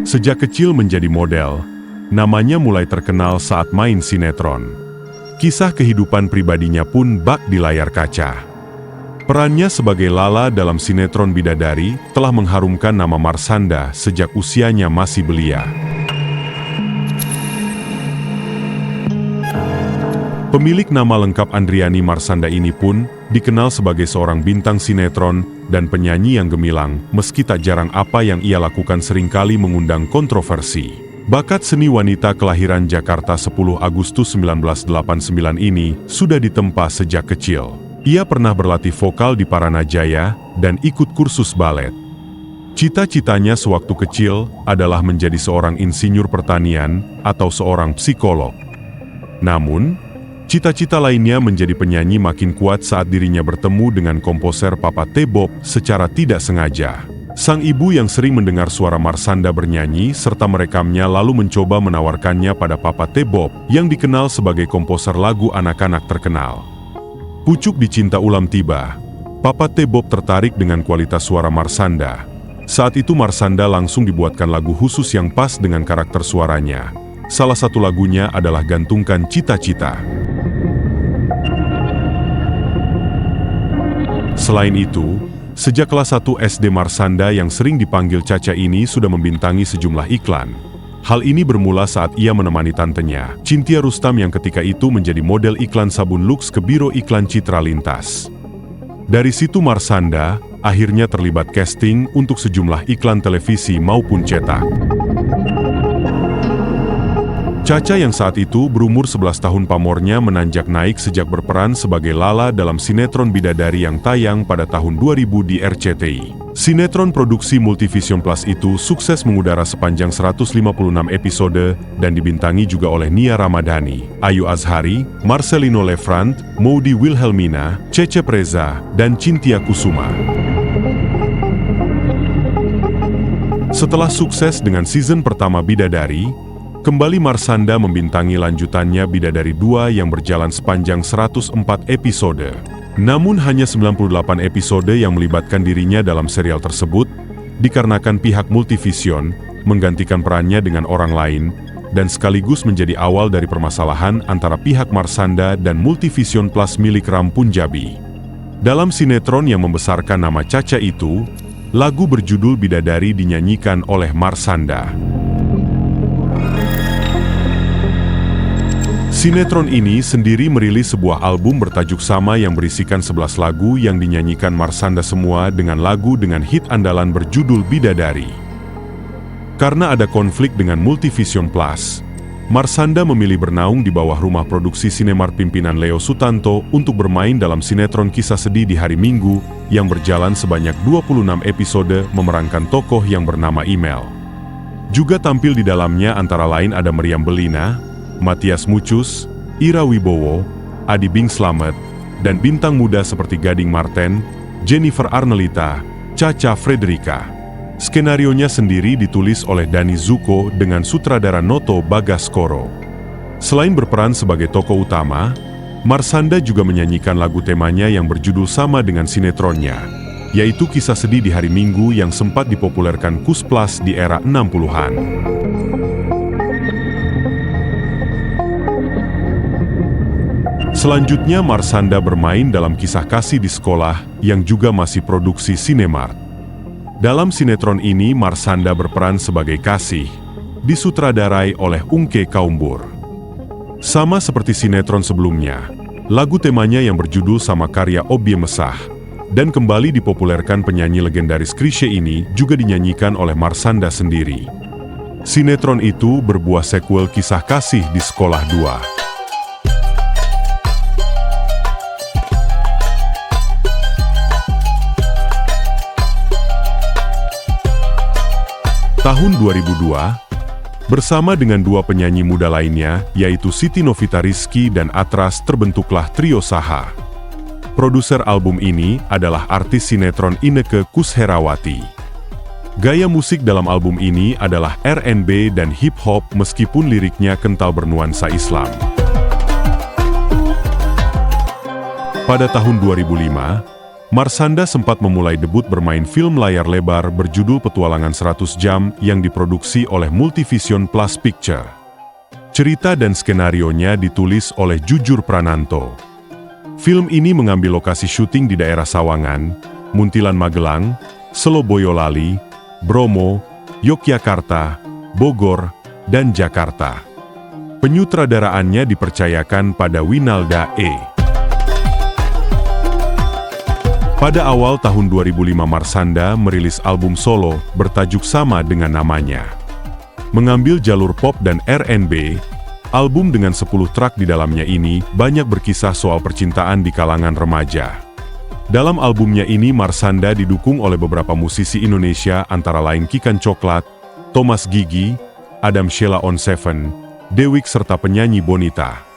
Sejak kecil menjadi model, namanya mulai terkenal saat main sinetron. Kisah kehidupan pribadinya pun bak di layar kaca. Perannya sebagai Lala dalam sinetron Bidadari telah mengharumkan nama Marshanda sejak usianya masih belia. Pemilik nama lengkap Andriani Marshanda ini pun dikenal sebagai seorang bintang sinetron dan penyanyi yang gemilang, meski tak jarang apa yang ia lakukan seringkali mengundang kontroversi. Bakat seni wanita kelahiran Jakarta 10 Agustus 1989 ini sudah ditempa sejak kecil. Ia pernah berlatih vokal di Paranajaya dan ikut kursus balet. Cita-citanya sewaktu kecil adalah menjadi seorang insinyur pertanian atau seorang psikolog. Namun, cita-cita lainnya menjadi penyanyi makin kuat saat dirinya bertemu dengan komposer Papa T. Bob secara tidak sengaja. Sang ibu yang sering mendengar suara Marshanda bernyanyi serta merekamnya lalu mencoba menawarkannya pada Papa T. Bob yang dikenal sebagai komposer lagu anak-anak terkenal. Pucuk dicinta ulam tiba, Papa T. Bob tertarik dengan kualitas suara Marshanda. Saat itu Marshanda langsung dibuatkan lagu khusus yang pas dengan karakter suaranya. Salah satu lagunya adalah Gantungkan Cita-Cita. Selain itu, sejak kelas 1 SD Marshanda yang sering dipanggil Caca ini sudah membintangi sejumlah iklan. Hal ini bermula saat ia menemani tantenya, Cynthia Rustam yang ketika itu menjadi model iklan sabun Lux ke Biro Iklan Citra Lintas. Dari situ Marshanda akhirnya terlibat casting untuk sejumlah iklan televisi maupun cetak. Caca yang saat itu berumur 11 tahun pamornya menanjak naik sejak berperan sebagai Lala dalam sinetron Bidadari yang tayang pada tahun 2000 di RCTI. Sinetron produksi Multivision Plus itu sukses mengudara sepanjang 156 episode dan dibintangi juga oleh Nia Ramadhani, Ayu Azhari, Marcelino Lefrant, Maudy Wilhelmina, Cecep Reza, dan Cynthia Kusuma. Setelah sukses dengan season pertama Bidadari, kembali Marshanda membintangi lanjutannya Bidadari 2 yang berjalan sepanjang 104 episode. Namun hanya 98 episode yang melibatkan dirinya dalam serial tersebut, dikarenakan pihak Multivision menggantikan perannya dengan orang lain, dan sekaligus menjadi awal dari permasalahan antara pihak Marshanda dan Multivision Plus milik Ram Punjabi. Dalam sinetron yang membesarkan nama Caca itu, lagu berjudul Bidadari dinyanyikan oleh Marshanda. Sinetron ini sendiri merilis sebuah album bertajuk sama yang berisikan 11 lagu yang dinyanyikan Marshanda semua dengan lagu dengan hit andalan berjudul Bidadari. Karena ada konflik dengan Multivision Plus, Marshanda memilih bernaung di bawah rumah produksi Sinemart pimpinan Leo Sutanto untuk bermain dalam sinetron Kisah Sedih di Hari Minggu yang berjalan sebanyak 26 episode memerankan tokoh yang bernama Email. Juga tampil di dalamnya antara lain ada Meriam Belina, Matias Mucus, Ira Wibowo, Adi Bing Slamet, dan bintang muda seperti Gading Marten, Jennifer Arnelita, Caca Frederica. Skenarionya sendiri ditulis oleh Dani Zuko dengan sutradara Noto Bagaskoro. Selain berperan sebagai tokoh utama, Marshanda juga menyanyikan lagu temanya yang berjudul sama dengan sinetronnya, yaitu Kisah Sedih di Hari Minggu yang sempat dipopulerkan KUS Plus di era 60-an. Selanjutnya Marshanda bermain dalam Kisah Kasih di Sekolah yang juga masih produksi Sinemart. Dalam sinetron ini Marshanda berperan sebagai Kasih, disutradarai oleh Ungke Kaumbur. Sama seperti sinetron sebelumnya, lagu temanya yang berjudul sama karya Obie Mesah dan kembali dipopulerkan penyanyi legendaris Chrisye ini juga dinyanyikan oleh Marshanda sendiri. Sinetron itu berbuah sequel Kisah Kasih di Sekolah 2. Tahun 2002, bersama dengan dua penyanyi muda lainnya, yaitu Siti Novita Rizky dan Atras, terbentuklah Trio Saha. Produser album ini adalah artis sinetron Inneke Koesherawati. Gaya musik dalam album ini adalah R&B dan hip-hop meskipun liriknya kental bernuansa Islam. Pada tahun 2005, Marshanda sempat memulai debut bermain film layar lebar berjudul Petualangan 100 Jam yang diproduksi oleh Multivision Plus Picture. Cerita dan skenarionya ditulis oleh Jujur Prananto. Film ini mengambil lokasi syuting di daerah Sawangan, Muntilan Magelang, Selo Boyolali, Bromo, Yogyakarta, Bogor, dan Jakarta. Penyutradaraannya dipercayakan pada Winalda E. Pada awal tahun 2005 Marshanda merilis album solo bertajuk sama dengan namanya. Mengambil jalur pop dan R&B, album dengan 10 track di dalamnya ini banyak berkisah soal percintaan di kalangan remaja. Dalam albumnya ini Marshanda didukung oleh beberapa musisi Indonesia antara lain Kikan Coklat, Thomas Gigi, Adam Sheila on Seven, Dewiq serta penyanyi Bonita.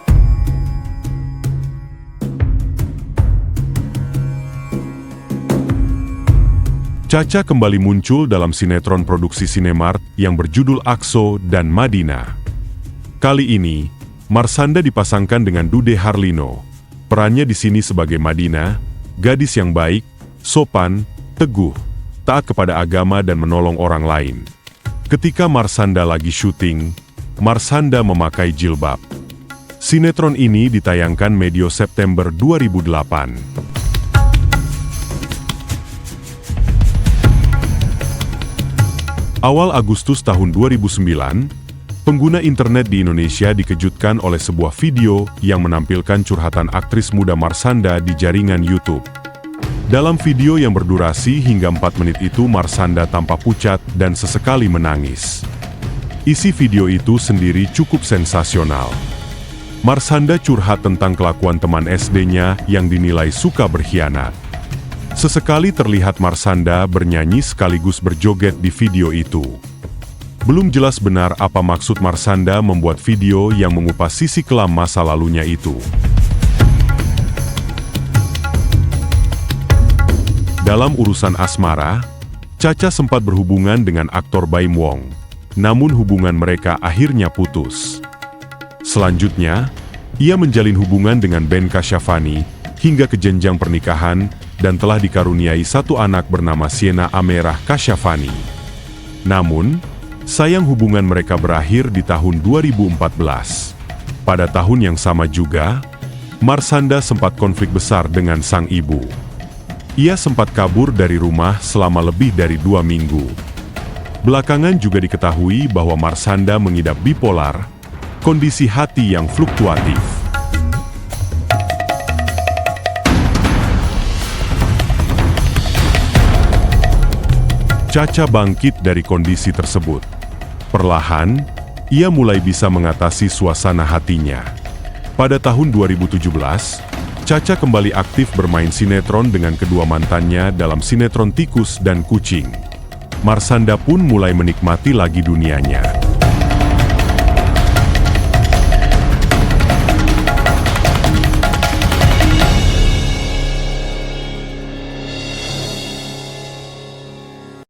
Cha-Cha kembali muncul dalam sinetron produksi Sinemart yang berjudul Akso dan Madina. Kali ini, Marshanda dipasangkan dengan Dude Harlino. Perannya di sini sebagai Madina, gadis yang baik, sopan, teguh, taat kepada agama dan menolong orang lain. Ketika Marshanda lagi syuting, Marshanda memakai jilbab. Sinetron ini ditayangkan medio September 2008. Awal Agustus tahun 2009, pengguna internet di Indonesia dikejutkan oleh sebuah video yang menampilkan curhatan aktris muda Marshanda di jaringan YouTube. Dalam video yang berdurasi hingga 4 menit itu Marshanda tampak pucat dan sesekali menangis. Isi video itu sendiri cukup sensasional. Marshanda curhat tentang kelakuan teman SD-nya yang dinilai suka berkhianat. Sesekali terlihat Marshanda bernyanyi sekaligus berjoget di video itu. Belum jelas benar apa maksud Marshanda membuat video yang mengupas sisi kelam masa lalunya itu. Dalam urusan asmara, Cha-Cha sempat berhubungan dengan aktor Baim Wong, namun hubungan mereka akhirnya putus. Selanjutnya, ia menjalin hubungan dengan Ben Kasyafani hingga ke jenjang pernikahan dan telah dikaruniai satu anak bernama Sienna Amerah Kasyafani. Namun, sayang hubungan mereka berakhir di tahun 2014. Pada tahun yang sama juga, Marshanda sempat konflik besar dengan sang ibu. Ia sempat kabur dari rumah selama lebih dari 2 minggu. Belakangan juga diketahui bahwa Marshanda mengidap bipolar, kondisi hati yang fluktuatif. Cha-Cha bangkit dari kondisi tersebut. Perlahan, ia mulai bisa mengatasi suasana hatinya. Pada tahun 2017, Cha-Cha kembali aktif bermain sinetron dengan kedua mantannya dalam sinetron Tikus dan Kucing. Marshanda pun mulai menikmati lagi dunianya.